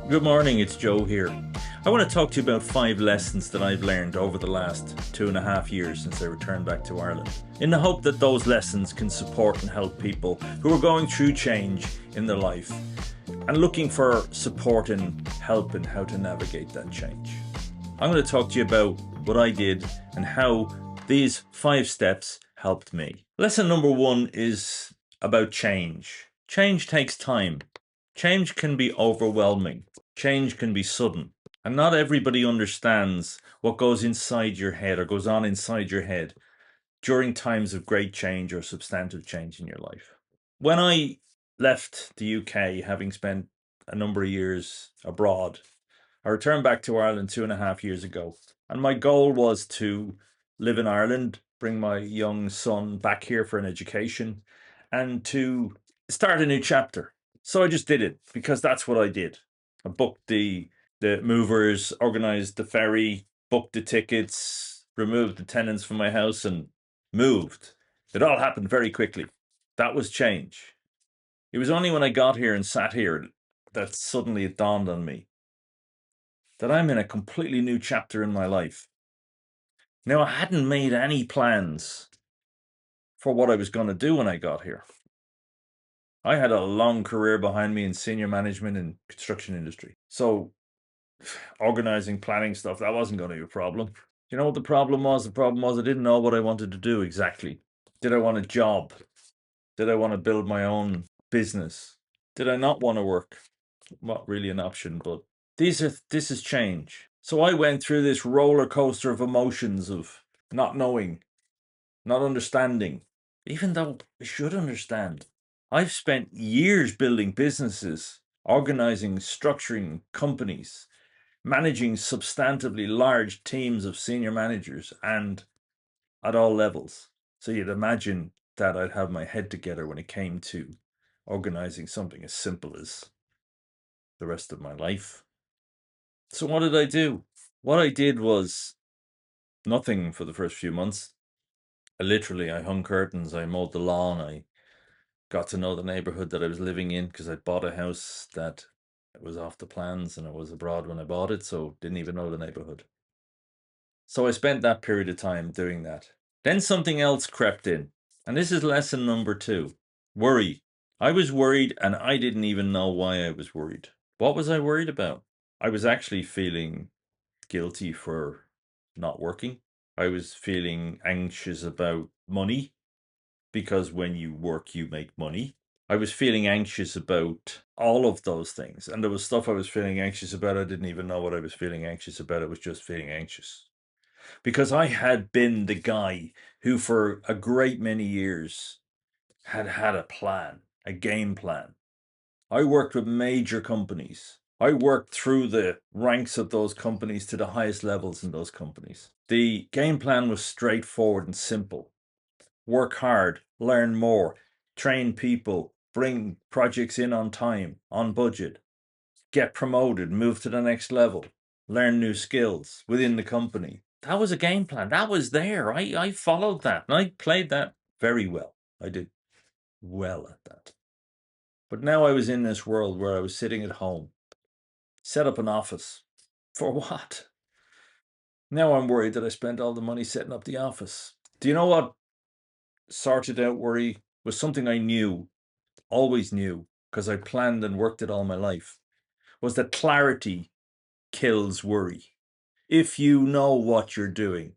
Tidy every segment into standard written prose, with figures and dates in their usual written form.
Good morning, it's Joe here. I want to talk to you about 5 lessons that I've learned over the last 2.5 years since I returned back to Ireland, in the hope that those lessons can support and help people who are going through change in their life and looking for support and help in how to navigate that change. I'm going to talk to you about what I did and how these 5 steps helped me. Lesson number 1 is about change. Change takes time. Change can be overwhelming. Change can be sudden. And not everybody understands what goes inside your head or goes on inside your head during times of great change or substantive change in your life. When I left the UK, having spent a number of years abroad, I returned back to Ireland 2.5 years ago. And my goal was to live in Ireland, bring my young son back here for an education, and to start a new chapter. So I just did it because that's what I did. I booked the movers, organized the ferry, booked the tickets, removed the tenants from my house, and moved. It all happened very quickly. That was change. It was only when I got here and sat here that suddenly it dawned on me that I'm in a completely new chapter in my life. Now, I hadn't made any plans for what I was going to do when I got here. I had a long career behind me in senior management in construction industry. So organizing, planning stuff, that wasn't going to be a problem. You know what the problem was? The problem was I didn't know what I wanted to do exactly. Did I want a job? Did I want to build my own business? Did I not want to work? Not really an option, but this is change. So I went through this roller coaster of emotions of not knowing, not understanding, even though I should understand. I've spent years building businesses, organizing, structuring companies, managing substantively large teams of senior managers and at all levels. So you'd imagine that I'd have my head together when it came to organizing something as simple as the rest of my life. So what did I do? What I did was nothing for the first few months. I hung curtains, I mowed the lawn, I got to know the neighborhood that I was living in because I bought a house that was off the plans and I was abroad when I bought it, so didn't even know the neighborhood. So I spent that period of time doing that. Then something else crept in, and this is lesson number 2. Worry. I was worried and I didn't even know why I was worried. What was I worried about? I was actually feeling guilty for not working. I was feeling anxious about money because when you work, you make money. I was feeling anxious about all of those things. And there was stuff I was feeling anxious about. I didn't even know what I was feeling anxious about. I was just feeling anxious. Because I had been the guy who, for a great many years, had had a plan, a game plan. I worked with major companies. I worked through the ranks of those companies to the highest levels in those companies. The game plan was straightforward and simple. Work hard, learn more, train people, bring projects in on time, on budget, get promoted, move to the next level, learn new skills within the company. That was a game plan. That was there. I followed that and I played that very well. I did well at that. But now I was in this world where I was sitting at home, set up an office. For what? Now I'm worried that I spent all the money setting up the office. Do you know what sorted out worry was something I knew, always knew, because I planned and worked it all my life, was that clarity kills worry. If you know what you're doing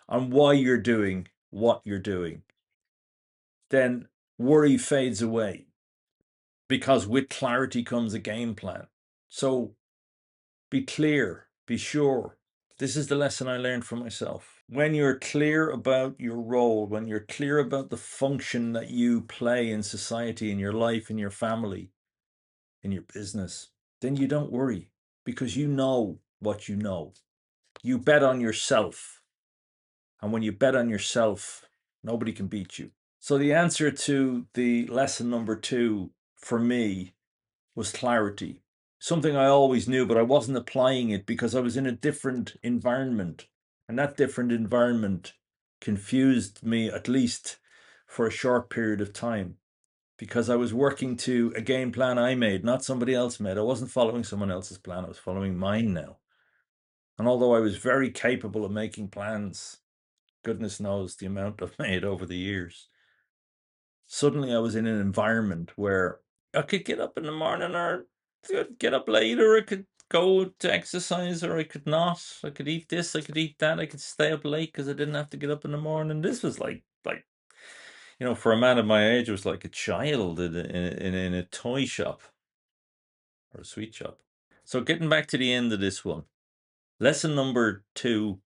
and why you're doing what you're doing, then worry fades away because with clarity comes a game plan. So be clear, be sure. This is the lesson I learned from myself. When you're clear about your role, when you're clear about the function that you play in society, in your life, in your family, in your business, then you don't worry because you know what you know. You bet on yourself. And when you bet on yourself, nobody can beat you. So the answer to the lesson number 2 for me was clarity. Something I always knew, but I wasn't applying it because I was in a different environment. And that different environment confused me, at least for a short period of time, because I was working to a game plan I made, not somebody else made. I wasn't following someone else's plan, I was following mine now. And although I was very capable of making plans, goodness knows the amount I've made over the years, suddenly I was in an environment where I could get up in the morning or get up later, I could go to exercise or I could not. I could eat this, I could eat that, I could stay up late because I didn't have to get up in the morning. This was like for a man of my age, it was like a child in a toy shop or a sweet shop. So getting back to the end of this one, lesson number 2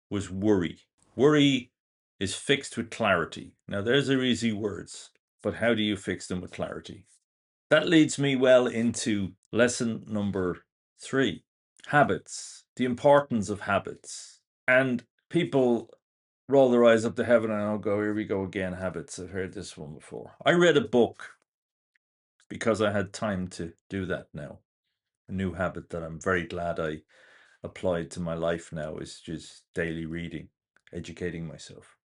was worry. Worry is fixed with clarity. Now, those are easy words, but how do you fix them with clarity? That leads me well into lesson number 3, habits, the importance of habits. And people roll their eyes up to heaven and I'll go, here we go again, habits. I've heard this one before. I read a book because I had time to do that now. A new habit that I'm very glad I applied to my life now is just daily reading, educating myself.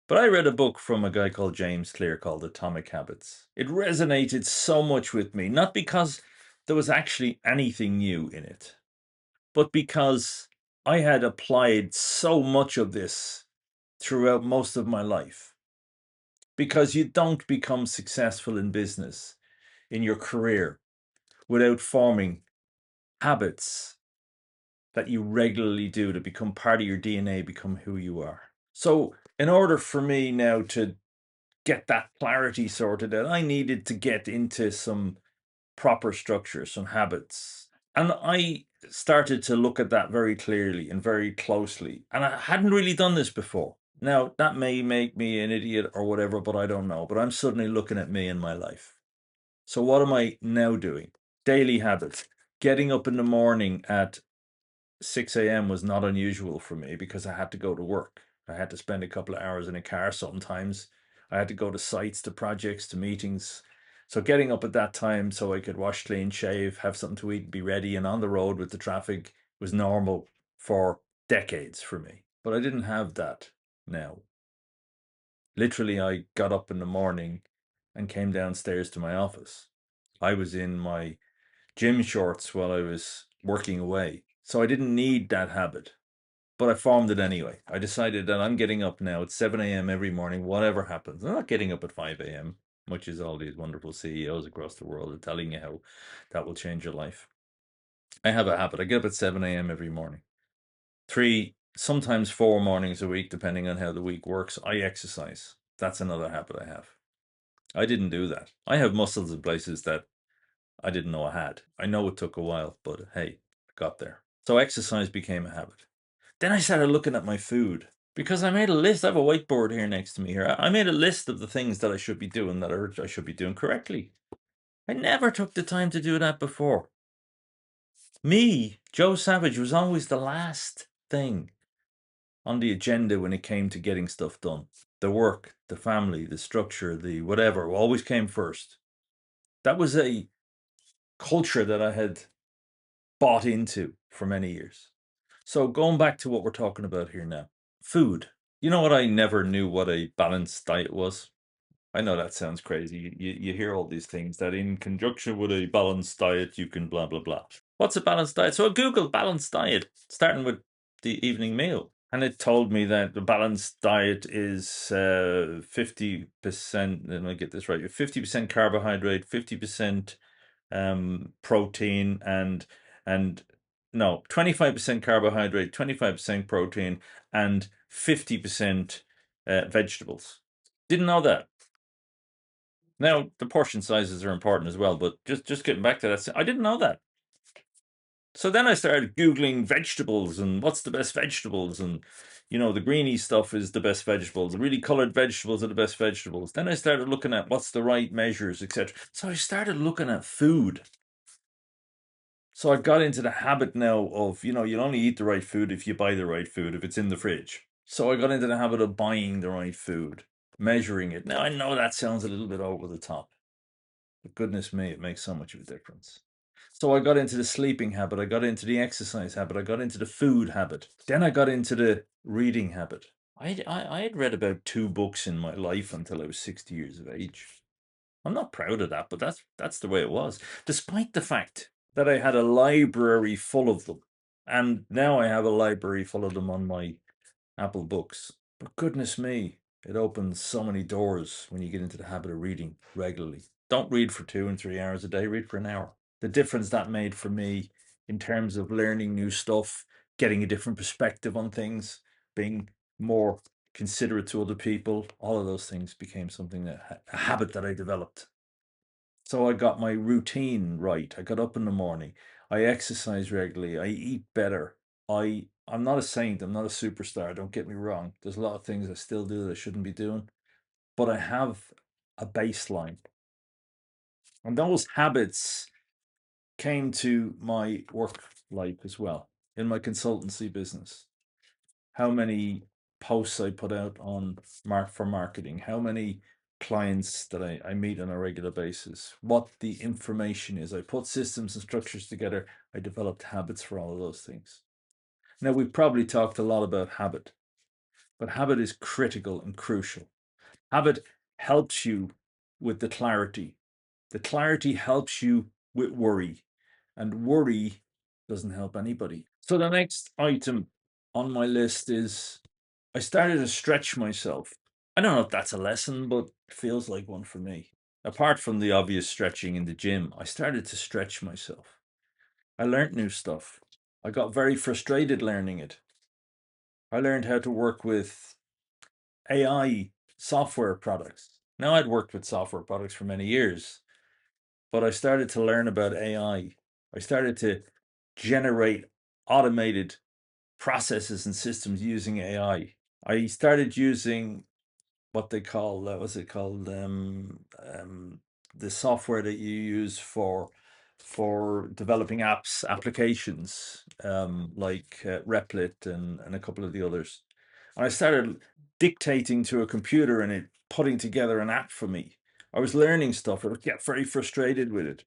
But I read a book from a guy called James Clear called Atomic Habits. It resonated so much with me, not because there was actually anything new in it, but because I had applied so much of this throughout most of my life. Because you don't become successful in business, in your career, without forming habits that you regularly do to become part of your DNA, become who you are. So, in order for me now to get that clarity sorted out, I needed to get into some proper structure, some habits. And I started to look at that very clearly and very closely. And I hadn't really done this before. Now, that may make me an idiot or whatever, but I don't know. But I'm suddenly looking at me in my life. So, what am I now doing? Daily habits. Getting up in the morning at 6 a.m. was not unusual for me because I had to go to work. I had to spend a couple of hours in a car sometimes. I had to go to sites, to projects, to meetings. So getting up at that time so I could wash, clean, shave, have something to eat, be ready, and on the road with the traffic was normal for decades for me. But I didn't have that now. Literally, I got up in the morning and came downstairs to my office. I was in my gym shorts while I was working away. So I didn't need that habit, but I formed it anyway. I decided that I'm getting up now at 7 a.m. every morning, whatever happens. I'm not getting up at 5 a.m., much as all these wonderful CEOs across the world are telling you how that will change your life. I have a habit. I get up at 7 a.m. every morning. 3, sometimes 4 mornings a week, depending on how the week works, I exercise. That's another habit I have. I didn't do that. I have muscles in places that I didn't know I had. I know it took a while, but hey, I got there. So exercise became a habit. Then I started looking at my food because I made a list. I have a whiteboard here next to me here. I made a list of the things that I should be doing that I should be doing correctly. I never took the time to do that before. Me, Joe Savage, was always the last thing on the agenda when it came to getting stuff done. The work, the family, the structure, the whatever always came first. That was a culture that I had bought into for many years. So going back to what we're talking about here now, food. You know what? I never knew what a balanced diet was. I know that sounds crazy. You hear all these things that in conjunction with a balanced diet, you can blah, blah, blah. What's a balanced diet? So I Googled balanced diet, starting with the evening meal. And it told me that the balanced diet is 50%, let me get this right, 50% carbohydrate, 50% protein, and no, 25% carbohydrate, 25% protein, and 50% vegetables. Didn't know that. Now the portion sizes are important as well, but just getting back to that, I didn't know that. So then I started Googling vegetables and what's the best vegetables, and the greeny stuff is the best vegetables. The really colored vegetables are the best vegetables. Then I started looking at what's the right measures, etc. So I started looking at food. So I got into the habit now of, you'll only eat the right food if you buy the right food, if it's in the fridge. So I got into the habit of buying the right food, measuring it. Now I know that sounds a little bit over the top, but goodness me, it makes so much of a difference. So I got into the sleeping habit, I got into the exercise habit, I got into the food habit. Then I got into the reading habit. I had read about 2 books in my life until I was 60 years of age. I'm not proud of that, but that's the way it was. Despite the fact that I had a library full of them, and now I have a library full of them on my Apple Books. But goodness me, it opens so many doors when you get into the habit of reading regularly. Don't read for 2 and 3 hours a day, read for an hour. The difference that made for me in terms of learning new stuff, getting a different perspective on things, being more considerate to other people, all of those things became something that a habit that I developed. So I got my routine right. I got up in the morning. I exercise regularly. I eat better. I'm not a saint. I'm not a superstar. Don't get me wrong. There's a lot of things I still do that I shouldn't be doing, but I have a baseline. And those habits came to my work life as well in my consultancy business. How many posts I put out on for marketing, how many clients that I meet on a regular basis, what the information is. I put systems and structures together. I developed habits for all of those things. Now, we've probably talked a lot about habit, but habit is critical and crucial. Habit helps you with the clarity. The clarity helps you with worry, and worry doesn't help anybody. So the next item on my list is I started to stretch myself. I don't know if that's a lesson, but it feels like one for me. Apart from the obvious stretching in the gym, I started to stretch myself. I learned new stuff. I got very frustrated learning it. I learned how to work with AI software products. Now, I'd worked with software products for many years, but I started to learn about AI. I started to generate automated processes and systems using AI. I started using what they call what's it called, the software that you use for developing applications, like Replit and a couple of the others. And I started dictating to a computer and it putting together an app for me. I was learning stuff. I would get very frustrated with it.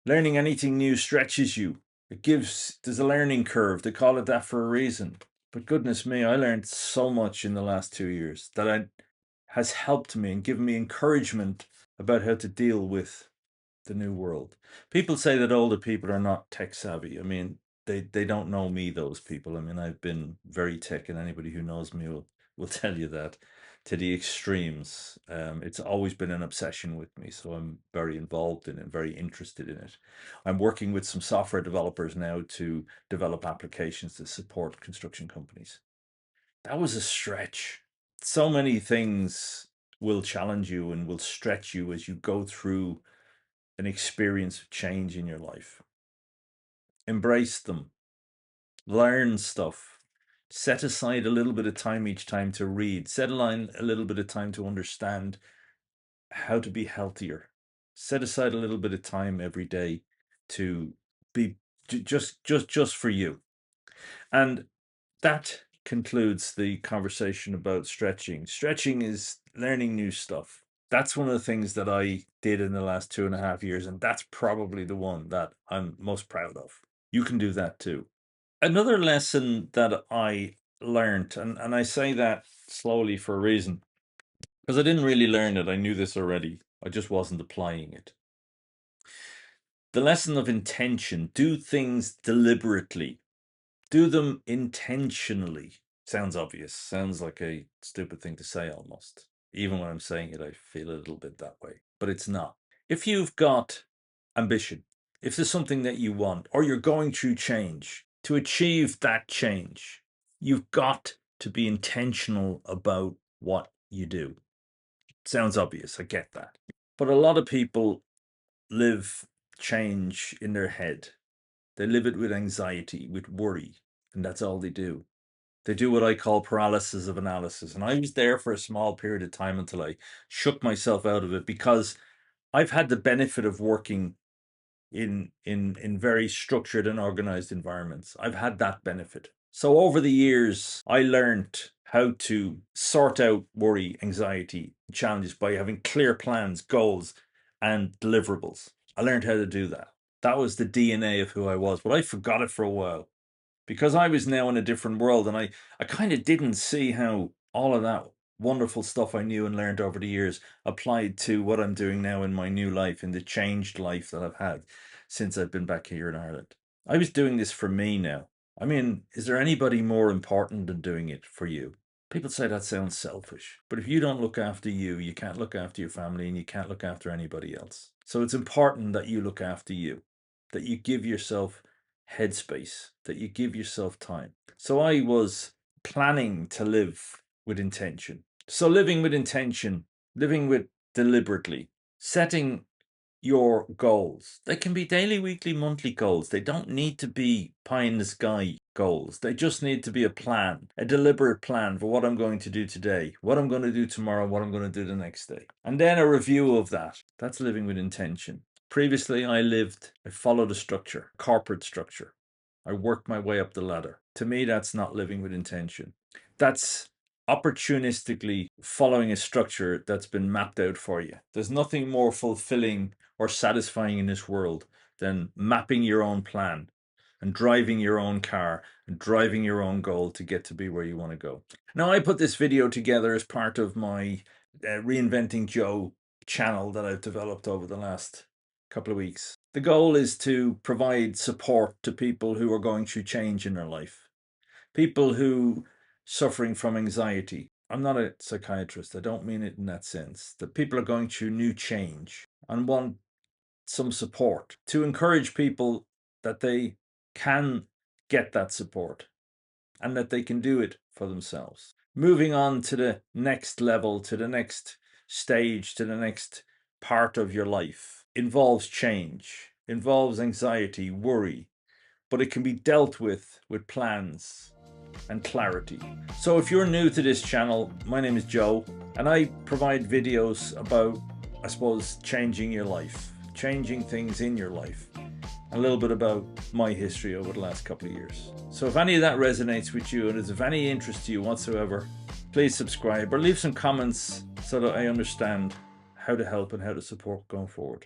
Learning anything new stretches you. There's a learning curve. They call it that for a reason. But goodness me, I learned so much in the last 2 years that has helped me and given me encouragement about how to deal with the new world. People say that older people are not tech savvy. I mean, they don't know me, those people. I mean, I've been very tech, and anybody who knows me will tell you that to the extremes. It's always been an obsession with me, so I'm very involved in it, very interested in it. I'm working with some software developers now to develop applications to support construction companies. That was a stretch. So many things will challenge you and will stretch you as you go through an experience of change in your life. Embrace them, learn stuff, set aside a little bit of time each time to read, set aside a little bit of time to understand how to be healthier, set aside a little bit of time every day to be just for you. And that concludes the conversation about stretching. Stretching is learning new stuff. That's one of the things that I did in the last 2.5 years, and that's probably the one that I'm most proud of. You can do that too. Another lesson that I learned, and I say that slowly for a reason, because I didn't really learn it. I knew this already. I just wasn't applying it. The lesson of intention. Do things deliberately. Do them intentionally. Sounds obvious. Sounds like a stupid thing to say almost. Even when I'm saying it, I feel a little bit that way. But it's not. If you've got ambition, if there's something that you want, or you're going through change, to achieve that change, you've got to be intentional about what you do. Sounds obvious. I get that. But a lot of people live change in their head. They live it with anxiety, with worry, and that's all they do. They do what I call paralysis of analysis. And I was there for a small period of time until I shook myself out of it, because I've had the benefit of working in very structured and organized environments. I've had that benefit. So over the years, I learned how to sort out worry, anxiety, challenges by having clear plans, goals, and deliverables. I learned how to do that. That was the DNA of who I was, but I forgot it for a while because I was now in a different world, and I kind of didn't see how all of that wonderful stuff I knew and learned over the years applied to what I'm doing now in my new life, in the changed life that I've had since I've been back here in Ireland. I was doing this for me now. I mean, is there anybody more important than doing it for you? People say that sounds selfish, but if you don't look after you, you can't look after your family and you can't look after anybody else. So it's important that you look after you, that you give yourself headspace, that you give yourself time. So I was planning to live with intention. So living with intention, living with deliberately, setting your goals. They can be daily, weekly, monthly goals. They don't need to be pie in the sky goals. They just need to be a plan, a deliberate plan for what I'm going to do today, what I'm going to do tomorrow, what I'm going to do the next day. And then a review of that. That's living with intention. Previously, I followed a structure, corporate structure. I worked my way up the ladder. To me, that's not living with intention. That's opportunistically following a structure that's been mapped out for you. There's nothing more fulfilling or satisfying in this world than mapping your own plan and driving your own car and driving your own goal to get to be where you want to go. Now, I put this video together as part of my Reinventing Joe channel that I've developed over the last couple of weeks. The goal is to provide support to people who are going through change in their life. People who suffering from anxiety. I'm not a psychiatrist. I don't mean it in that sense. That people are going through new change and want some support to encourage people that they can get that support and that they can do it for themselves. Moving on to the next level, to the next stage, to the next part of your life involves change, involves anxiety, worry, but it can be dealt with plans and clarity. So if you're new to this channel, my name is Joe, and I provide videos about, I suppose, changing your life, changing things in your life, a little bit about my history over the last couple of years. So if any of that resonates with you and is of any interest to you whatsoever, please subscribe or leave some comments so that I understand how to help and how to support going forward.